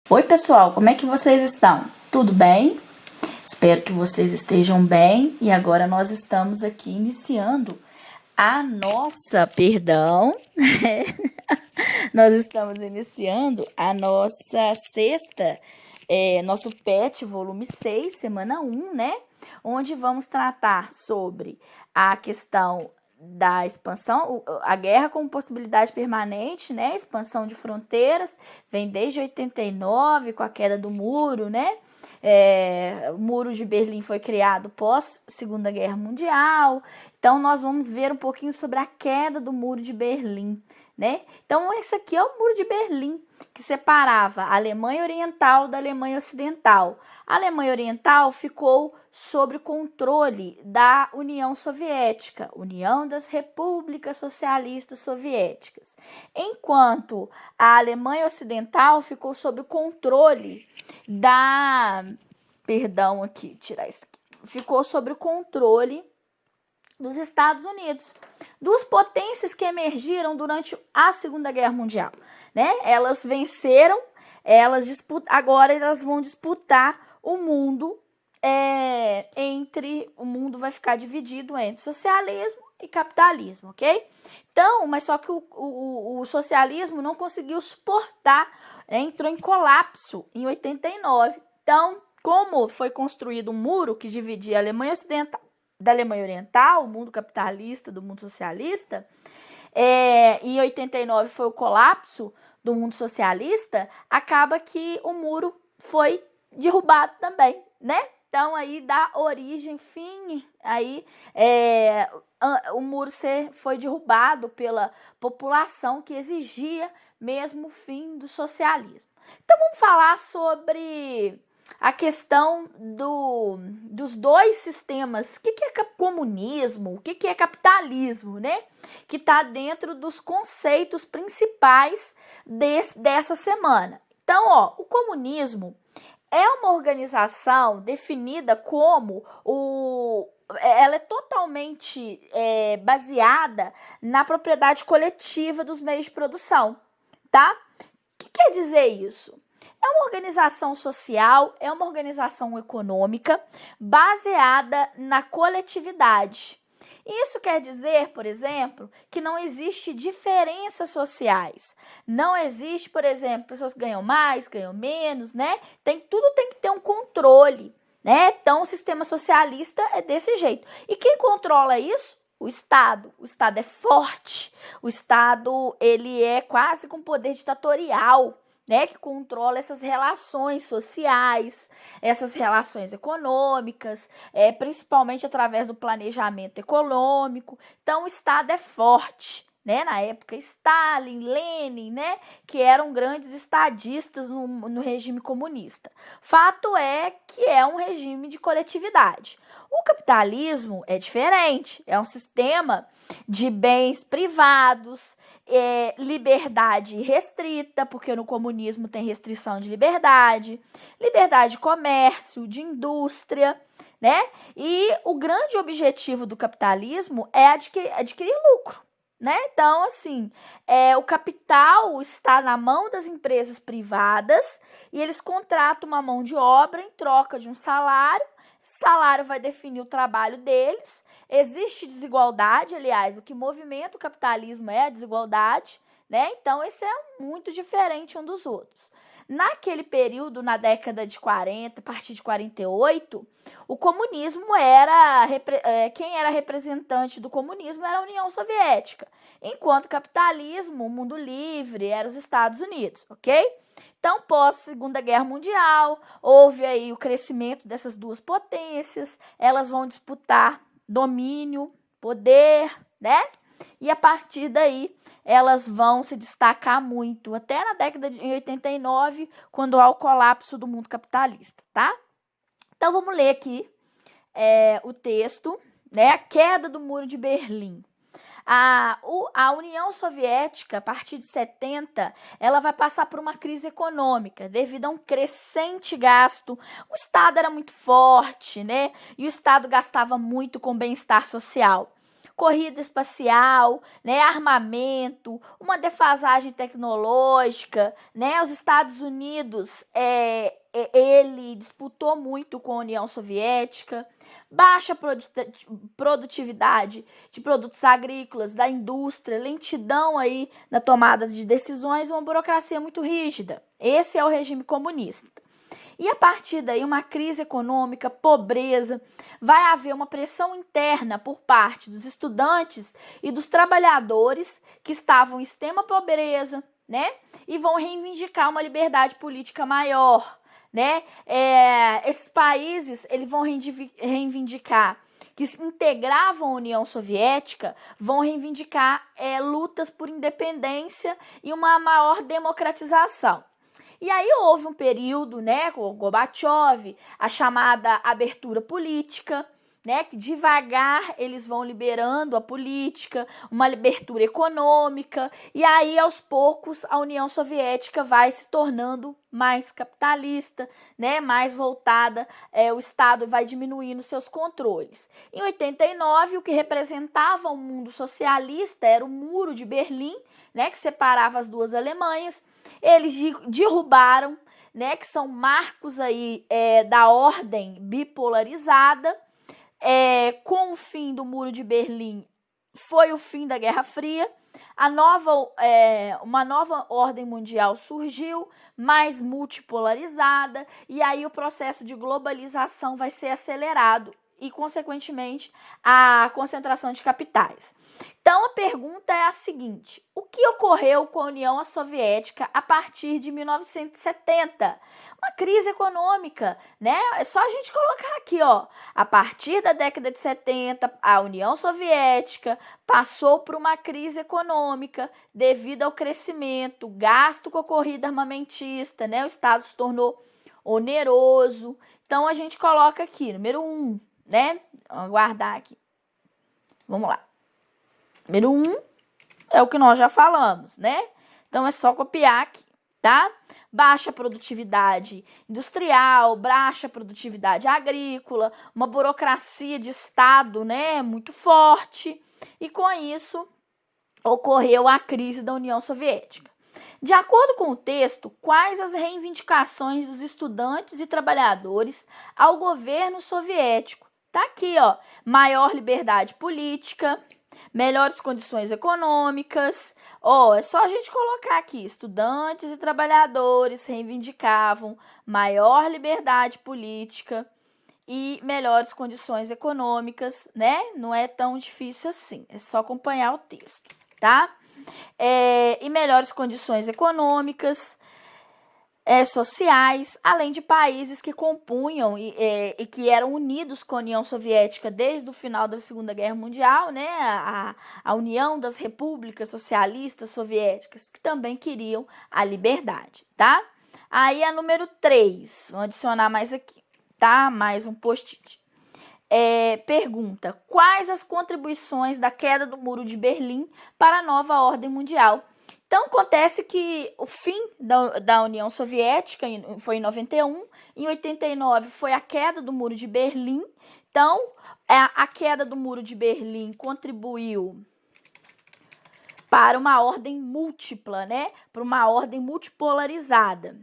Oi, pessoal, como é que vocês estão? Tudo bem? Espero que vocês estejam bem. E agora nós estamos aqui iniciando a nossa, perdão, nós estamos iniciando a nossa sexta, nosso PET, volume 6, semana 1, né? Onde vamos tratar sobre a questão da expansão, a guerra como possibilidade permanente, né? Expansão de fronteiras, vem desde 89, com a queda do muro, né? O muro de Berlim foi criado pós Segunda Guerra Mundial. Então, nós vamos ver um pouquinho sobre a queda do muro de Berlim, né? Então, esse aqui é o muro de Berlim, que separava a Alemanha Oriental da Alemanha Ocidental. A Alemanha Oriental ficou sob controle da União Soviética, União das Repúblicas Socialistas Soviéticas, enquanto a Alemanha Ocidental ficou sob controle ficou sob o controle dos Estados Unidos, duas potências que emergiram durante a Segunda Guerra Mundial, né? Elas venceram, agora elas vão disputar o mundo. O mundo vai ficar dividido entre socialismo e capitalismo, ok? Então, mas só que o socialismo não conseguiu suportar, né? Entrou em colapso em 89. Então, como foi construído um muro que dividia a Alemanha Ocidental da Alemanha Oriental, o mundo capitalista do mundo socialista, em 89 foi o colapso do mundo socialista, acaba que o muro foi derrubado também, né? Então, aí dá origem, o muro foi derrubado pela população que exigia mesmo o fim do socialismo. Então, vamos falar sobre a questão dos dois sistemas. O que é comunismo? O que é capitalismo, né? Que está dentro dos conceitos principais dessa semana. Então, o comunismo é uma organização definida como ela é totalmente baseada na propriedade coletiva dos meios de produção, tá? O que quer dizer isso? É uma organização social, é uma organização econômica baseada na coletividade. Isso quer dizer, por exemplo, que não existe diferenças sociais. Não existe, por exemplo, pessoas que ganham mais, ganham menos, né? Tudo tem que ter um controle, né? Então, o sistema socialista é desse jeito. E quem controla isso? O Estado. O Estado é forte. O Estado, ele é quase com poder ditatorial, né, que controla essas relações sociais, essas relações econômicas, principalmente através do planejamento econômico. Então, o Estado é forte, né? Na época, Stalin, Lenin, né, que eram grandes estadistas no regime comunista. Fato é que é um regime de coletividade. O capitalismo é diferente, é um sistema de bens privados, liberdade restrita, porque no comunismo tem restrição de liberdade de comércio, de indústria, né? E o grande objetivo do capitalismo é adquirir lucro, né? Então, assim, o capital está na mão das empresas privadas e eles contratam uma mão de obra em troca de um salário. Esse salário vai definir o trabalho deles. Existe desigualdade, aliás, o que movimenta o capitalismo é a desigualdade, né? Então, esse é muito diferente um dos outros. Naquele período, na década de 40, a partir de 48, o comunismo quem era representante do comunismo era a União Soviética, enquanto o capitalismo, o mundo livre, era os Estados Unidos, ok? Então, pós Segunda Guerra Mundial, houve aí o crescimento dessas duas potências, elas vão disputar domínio, poder, né? E a partir daí, elas vão se destacar muito, até na década de 89, quando há o colapso do mundo capitalista, tá? Então, vamos ler aqui o texto, né? A queda do Muro de Berlim. A União Soviética, a partir de 70, ela vai passar por uma crise econômica devido a um crescente gasto. O Estado era muito forte, né? E o Estado gastava muito com bem-estar social. corrida espacial, né, armamento, uma defasagem tecnológica, né, os Estados Unidos, ele disputou muito com a União Soviética, baixa produtividade de produtos agrícolas, da indústria, lentidão aí na tomada de decisões, uma burocracia muito rígida. Esse é o regime comunista. E a partir daí, uma crise econômica, pobreza, vai haver uma pressão interna por parte dos estudantes e dos trabalhadores que estavam em extrema pobreza, né? E vão reivindicar uma liberdade política maior, né? Esses países, eles vão reivindicar que integravam a União Soviética, vão reivindicar lutas por independência e uma maior democratização. E aí houve um período, né, com o Gorbachev, a chamada abertura política, né, que devagar eles vão liberando a política, uma abertura econômica, e aí aos poucos a União Soviética vai se tornando mais capitalista, né, mais voltada, o Estado vai diminuindo seus controles. Em 89, o que representava o mundo socialista era o Muro de Berlim, né, que separava as duas Alemanhas. Eles derrubaram, né, que são marcos aí da ordem bipolarizada. Com o fim do Muro de Berlim, foi o fim da Guerra Fria. Uma nova ordem mundial surgiu, mais multipolarizada, e aí o processo de globalização vai ser acelerado e, consequentemente, a concentração de capitais. Então, a pergunta é a seguinte: o que ocorreu com a União Soviética a partir de 1970? Uma crise econômica, né? É só a gente colocar aqui, ó. A partir da década de 70, a União Soviética passou por uma crise econômica devido ao crescimento, gasto com a corrida armamentista, né? O Estado se tornou oneroso. Então, a gente coloca aqui, número 1, né? Vamos guardar aqui. Vamos lá. Número 1 é o que nós já falamos, né? Então, é só copiar aqui, tá? Baixa produtividade industrial, baixa produtividade agrícola, uma burocracia de Estado, né, muito forte. E com isso, ocorreu a crise da União Soviética. De acordo com o texto, quais as reivindicações dos estudantes e trabalhadores ao governo soviético? Tá aqui, ó, maior liberdade política, melhores condições econômicas. É só a gente colocar aqui: estudantes e trabalhadores reivindicavam maior liberdade política e melhores condições econômicas, né? Não é tão difícil assim, é só acompanhar o texto, tá? E melhores condições econômicas, sociais, além de países que compunham e que eram unidos com a União Soviética desde o final da Segunda Guerra Mundial, né? A União das Repúblicas Socialistas Soviéticas, que também queriam a liberdade, tá? Aí a número 3, vamos adicionar mais aqui, tá? Mais um post-it. Pergunta: quais as contribuições da queda do Muro de Berlim para a nova ordem mundial? Então, acontece que o fim da União Soviética foi em 91, em 89 foi a queda do Muro de Berlim. Então, a queda do Muro de Berlim contribuiu para uma ordem múltipla, né? Para uma ordem multipolarizada.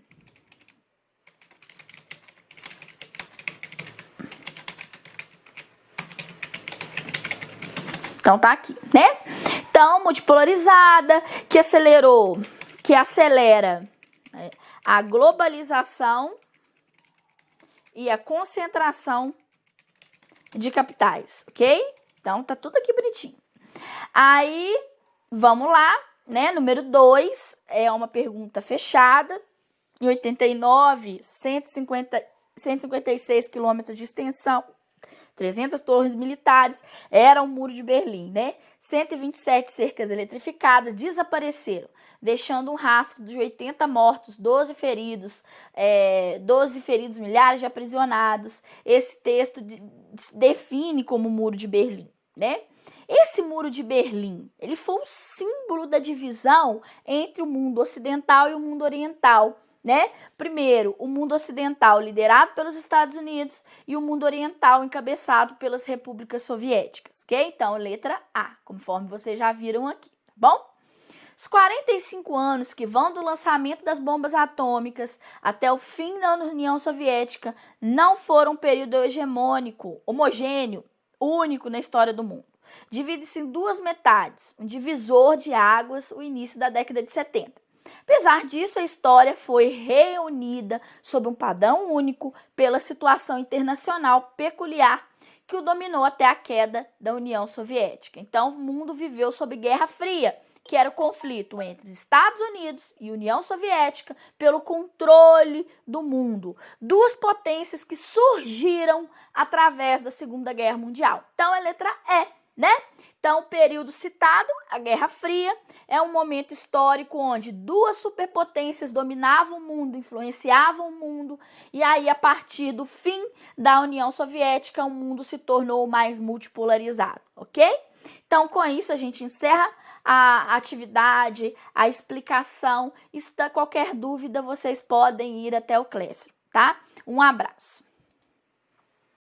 Então, tá aqui, né? Então, multipolarizada, que acelera a globalização e a concentração de capitais, ok? Então, tá tudo aqui bonitinho. Aí, vamos lá, né? Número 2 é uma pergunta fechada. Em 89, 156 quilômetros de extensão, 300 torres militares, era o Muro de Berlim, né? 127 cercas eletrificadas desapareceram, deixando um rastro de 80 mortos, 12 feridos, milhares de aprisionados. Esse texto define como Muro de Berlim, né? Esse Muro de Berlim, ele foi um símbolo da divisão entre o mundo ocidental e o mundo oriental, né? Primeiro, o mundo ocidental liderado pelos Estados Unidos e o mundo oriental encabeçado pelas repúblicas soviéticas. ok? Então, letra A, conforme vocês já viram aqui, tá bom? Os 45 anos que vão do lançamento das bombas atômicas até o fim da União Soviética não foram um período hegemônico, homogêneo, único na história do mundo. Divide-se em duas metades, um divisor de águas, o início da década de 70. Apesar disso, a história foi reunida sob um padrão único pela situação internacional peculiar que o dominou até a queda da União Soviética. Então, o mundo viveu sob Guerra Fria, que era o conflito entre Estados Unidos e União Soviética pelo controle do mundo. Duas potências que surgiram através da Segunda Guerra Mundial. Então, é letra E, né? Então, o período citado, a Guerra Fria, é um momento histórico onde duas superpotências dominavam o mundo, influenciavam o mundo, e aí, a partir do fim da União Soviética, o mundo se tornou mais multipolarizado, ok? Então, com isso, a gente encerra a atividade, a explicação. E se der qualquer dúvida, vocês podem ir até o Classroom, tá? Um abraço.